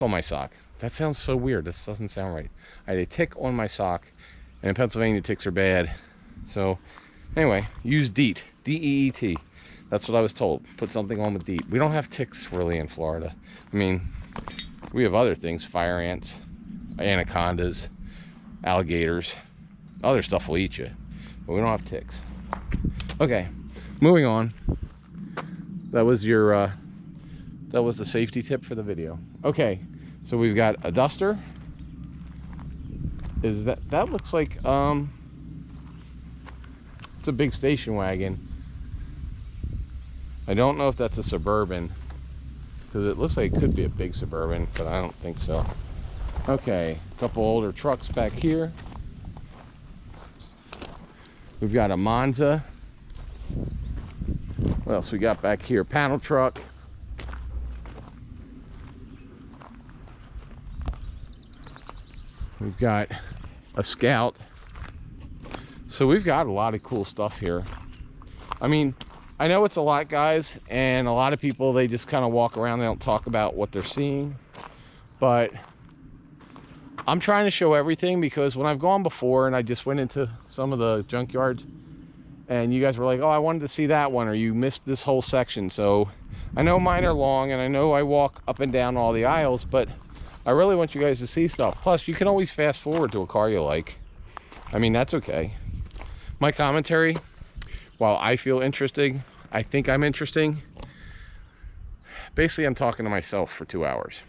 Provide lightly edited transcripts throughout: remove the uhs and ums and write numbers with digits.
on my sock. That sounds so weird. This doesn't sound right. I had a tick on my sock, and in Pennsylvania ticks are bad. So anyway, use DEET, D-E-E-T. That's what I was told. Put something on with DEET. We don't have ticks really in Florida. I mean, we have other things, fire ants, anacondas, alligators, other stuff will eat you, but we don't have ticks. Okay, moving on. That was your that was the safety tip for the video. Okay, so we've got a duster. Is that looks like it's a big station wagon. I don't know if that's a Suburban, because it looks like it could be a big Suburban, but I don't think so. Okay, a couple older trucks back here. We've got a Monza. What else we got back here? Panel truck. We've got a Scout. So we've got a lot of cool stuff here. I mean, I know it's a lot, guys, and a lot of people, they just kind of walk around, they don't talk about what they're seeing, but I'm trying to show everything, because when I've gone before and I just went into some of the junkyards and you guys were like, oh, I wanted to see that one, or you missed this whole section. So I know mine are long, and I know I walk up and down all the aisles, but I really want you guys to see stuff. Plus, you can always fast forward to a car you like. I mean, that's okay. My commentary, while I feel interesting, I think I'm interesting, basically I'm talking to myself for 2 hours.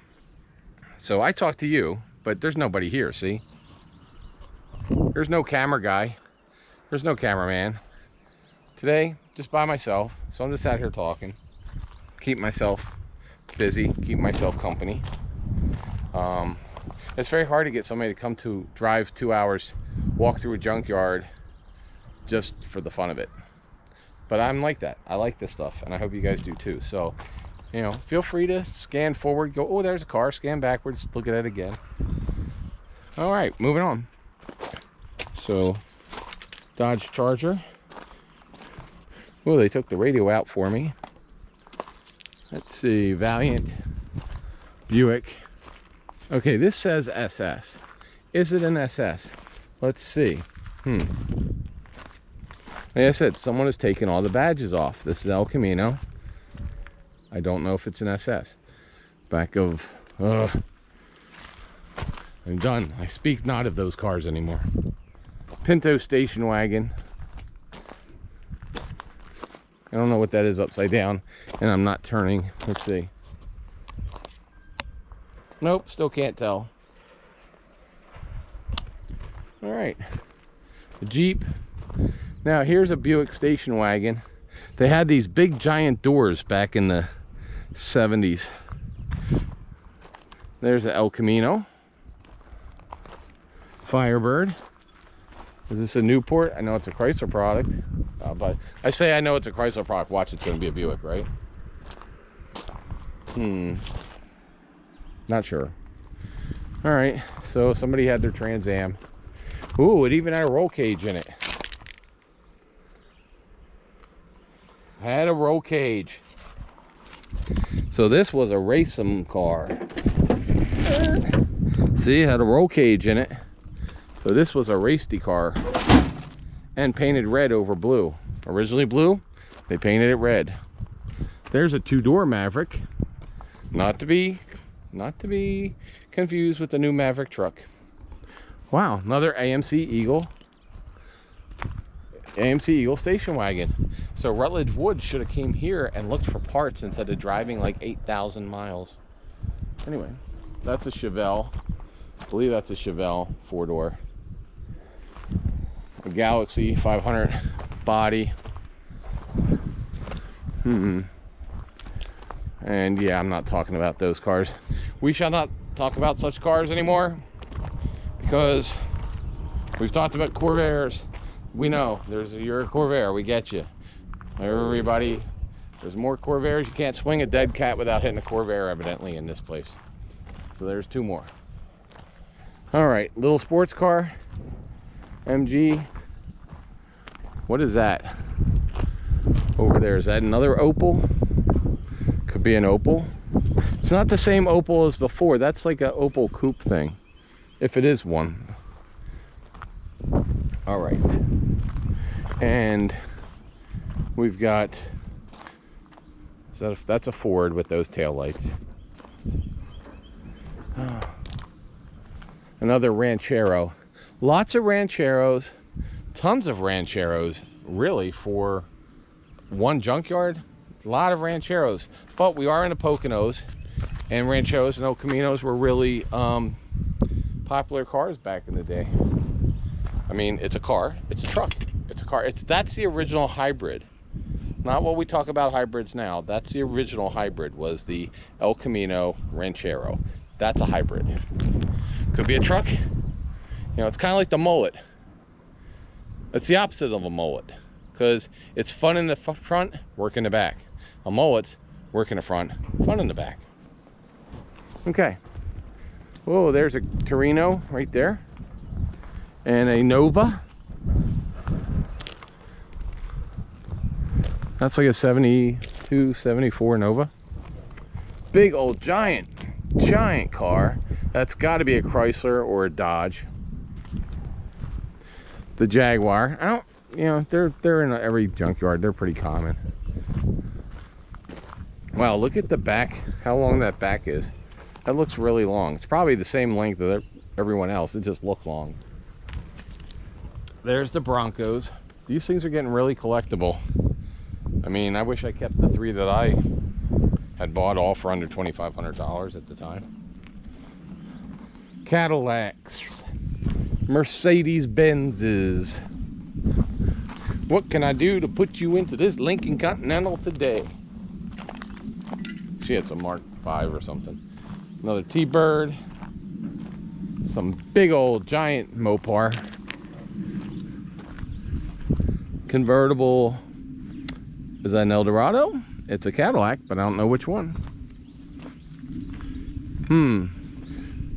So I talk to you, but there's nobody here, see? There's no camera guy. There's no cameraman. Today, just by myself. So I'm just out here talking. Keep myself busy, keep myself company. It's very hard to get somebody to come to drive 2 hours, walk through a junkyard just for the fun of it. But I'm like that. I like this stuff, and I hope you guys do too. So, you know, feel free to scan forward, go, oh, there's a car, scan backwards, look at it again. All right, moving on. So, Dodge Charger. Oh, they took the radio out for me. Let's see, Valiant, Buick. Okay, this says SS. Is it an SS? Let's see. Like I said, someone has taken all the badges off. This is El Camino. I don't know if it's an SS. Back of, I'm done. I speak not of those cars anymore. Pinto station wagon. I don't know what that is upside down, and I'm not turning. Let's see. Nope, still can't tell. All right, the Jeep. Now here's a Buick station wagon. They had these big giant doors back in the 70s. There's the El Camino. Firebird. Is this a Newport? I know it's a Chrysler product, but I say I know it's a Chrysler product. Watch, it's going to be a Buick, right? Not sure. All right, so somebody had their Trans Am. Ooh, it even had a roll cage in it. Had a roll cage. So this was a racing car. See, it had a roll cage in it. So this was a racey car, and painted red over blue. Originally blue, they painted it red. There's a two-door Maverick, not to be confused with the new Maverick truck. Wow, another AMC Eagle station wagon. So Rutledge Wood should have came here and looked for parts instead of driving like 8,000 miles. Anyway, that's a Chevelle. I believe that's a Chevelle 4-door. A Galaxy 500 body. And yeah, I'm not talking about those cars. We shall not talk about such cars anymore, because we've talked about Corvairs. We know you're a Corvair, we get you. Everybody, there's more Corvairs. You can't swing a dead cat without hitting a Corvair, evidently, in this place. So there's 2 more. All right, little sports car, MG. What is that over there? Is that another Opel? Could be an Opel. It's not the same Opel as before. That's like a Opel coupe thing, if it is one. All right, and we've got, so that's a Ford with those tail lights. Another Ranchero. Lots of Rancheros, tons of Rancheros, really, for one junkyard. A lot of Rancheros, but we are in the Poconos, and Rancheros and El Caminos were really popular cars back in the day. I mean, it's a car, it's a truck, it's a car. That's the original hybrid, not what we talk about hybrids now. That's the original hybrid, was the El Camino Ranchero. That's a hybrid. Could be a truck. You know, it's kind of like the mullet. It's the opposite of a mullet, because it's fun in the front, work in the back. A mullet's work in the front, fun in the back. Okay. Whoa, there's a Torino right there. And a Nova. That's like a 72, 74 Nova. Big old giant car. That's got to be a Chrysler or a Dodge. The Jaguar. I don't, you know, they're in every junkyard. They're pretty common. Wow, look at the back. How long that back is. That looks really long. It's probably the same length as everyone else. It just looks long. There's the Broncos. These things are getting really collectible. I mean, I wish I kept the 3 that I had bought, all for under $2,500 at the time. Cadillacs, Mercedes Benzes. What can I do to put you into this Lincoln Continental today? She had some Mark V or something. Another T-Bird. Some big old giant Mopar. Convertible. Is that an Eldorado? It's a Cadillac, but I don't know which one.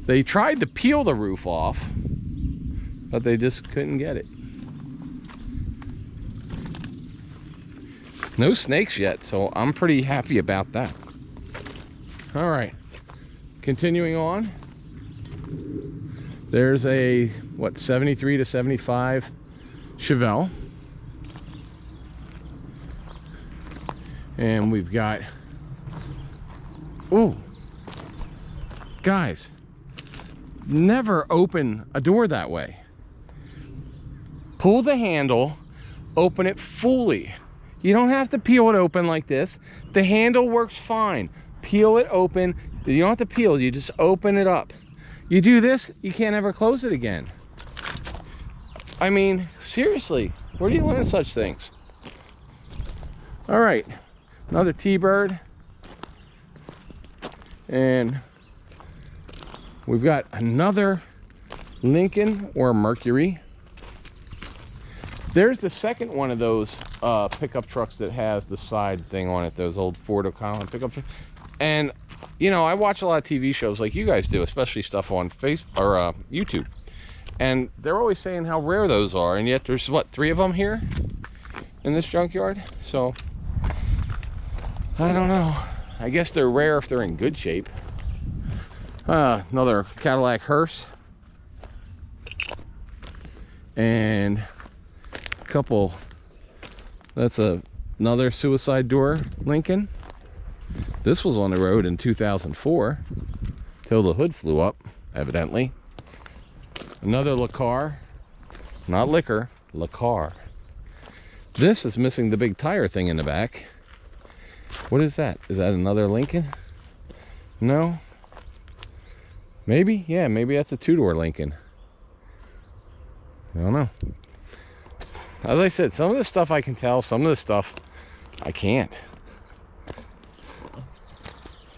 They tried to peel the roof off, but they just couldn't get it. No snakes yet, so I'm pretty happy about that. All right, continuing on. There's a, what, 73 to 75 Chevelle. And we've got, ooh, guys, never open a door that way. Pull the handle, open it fully. You don't have to peel it open like this. The handle works fine. Peel it open. You don't have to peel, you just open it up. You do this, you can't ever close it again. I mean, seriously, where do you learn such things? All right. Another T-Bird, and we've got another Lincoln or Mercury. There's the second one of those pickup trucks that has the side thing on it, those old Ford O'Connell pickup trucks. And you know, I watch a lot of TV shows like you guys do, especially stuff on Facebook or YouTube, and they're always saying how rare those are, and yet there's, what, 3 of them here in this junkyard. So I don't know. I guess they're rare if they're in good shape. Another Cadillac hearse. And a couple, that's another suicide door Lincoln. This was on the road in 2004 till the hood flew up, evidently. Another LaCar, not liquor, LaCar. This is missing the big tire thing in the back. What is that? Is that another Lincoln? No? Maybe? Yeah, maybe that's a 2-door Lincoln. I don't know. As I said, some of this stuff I can tell, some of this stuff I can't.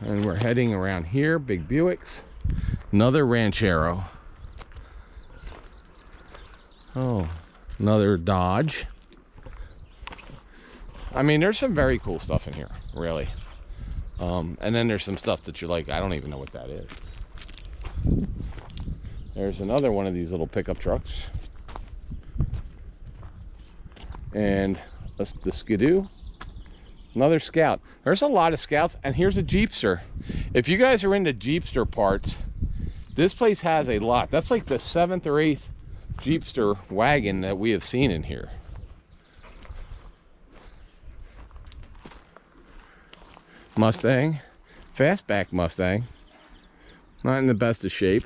And we're heading around here, big Buicks. Another Ranchero. Oh, another Dodge. I mean, there's some very cool stuff in here, really. And then there's some stuff that you're like, I don't even know what that is. There's another one of these little pickup trucks. And the Skidoo. Another Scout. There's a lot of Scouts. And here's a Jeepster. If you guys are into Jeepster parts, this place has a lot. That's like the 7th or 8th Jeepster wagon that we have seen in here. Mustang, fastback Mustang, not in the best of shape.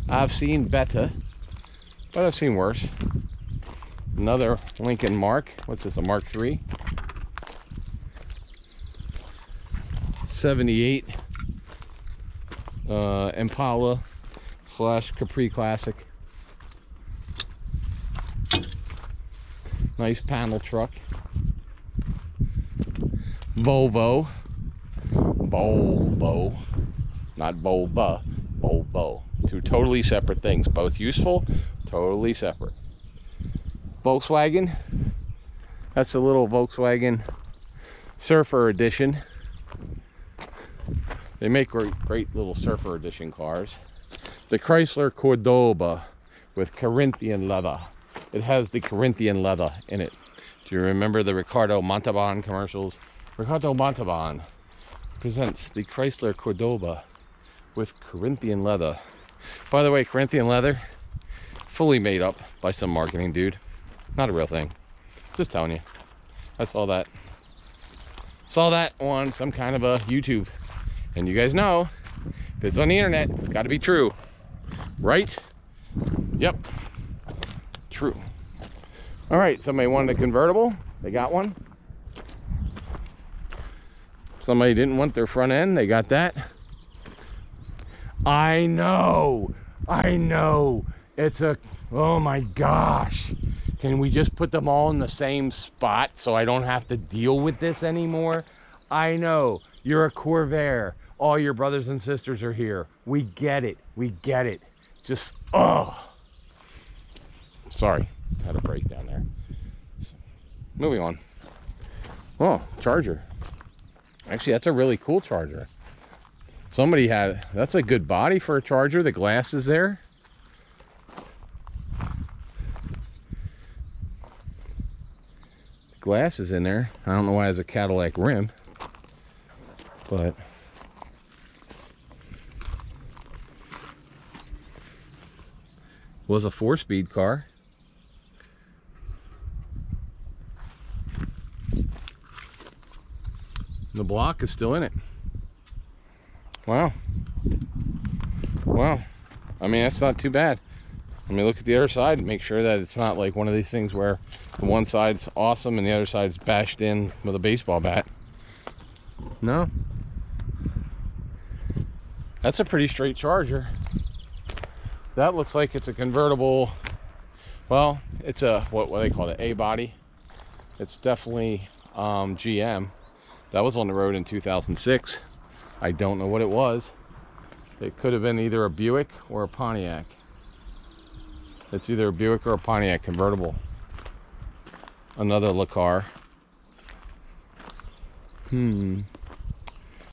I've seen better, but I've seen worse. Another Lincoln Mark. What's this, a Mark III? 78 Impala / Capri Classic. Nice panel truck. Volvo. Not Volva. Volvo. Two totally separate things. Both useful, totally separate. Volkswagen. That's a little Volkswagen Surfer Edition. They make great little Surfer Edition cars. The Chrysler Cordoba with Corinthian leather. It has the Corinthian leather in it. Do you remember the Ricardo Montalban commercials? Ricardo Montalban presents the Chrysler Cordoba with Corinthian leather. By the way, Corinthian leather, fully made up by some marketing dude. Not a real thing. Just telling you. I saw that on some kind of a YouTube. And you guys know, if it's on the internet, it's got to be true. Right? Yep. True. All right, somebody wanted a convertible. They got one. Somebody didn't want their front end. They got that. I know. It's a, oh my gosh. Can we just put them all in the same spot so I don't have to deal with this anymore? I know. You're a Corvair. All your brothers and sisters are here. We get it. Just, oh. Sorry, had a break down there. Moving on. Oh, charger. Actually, that's a really cool charger. Somebody had, that's a good body for a charger. The glass is there. The glass is in there. I don't know why it has a Cadillac rim, but was a 4-speed car. The block is still in it. Wow. I mean, that's not too bad. I mean, look at the other side and make sure that it's not like one of these things where the one side's awesome and the other side's bashed in with a baseball bat. No. That's a pretty straight charger. That looks like it's a convertible. Well, it's a, what they call it, A-body. It's definitely GM. That was on the road in 2006. I don't know what it was. It could have been either a Buick or a Pontiac. It's either a Buick or a Pontiac convertible. Another Le Car.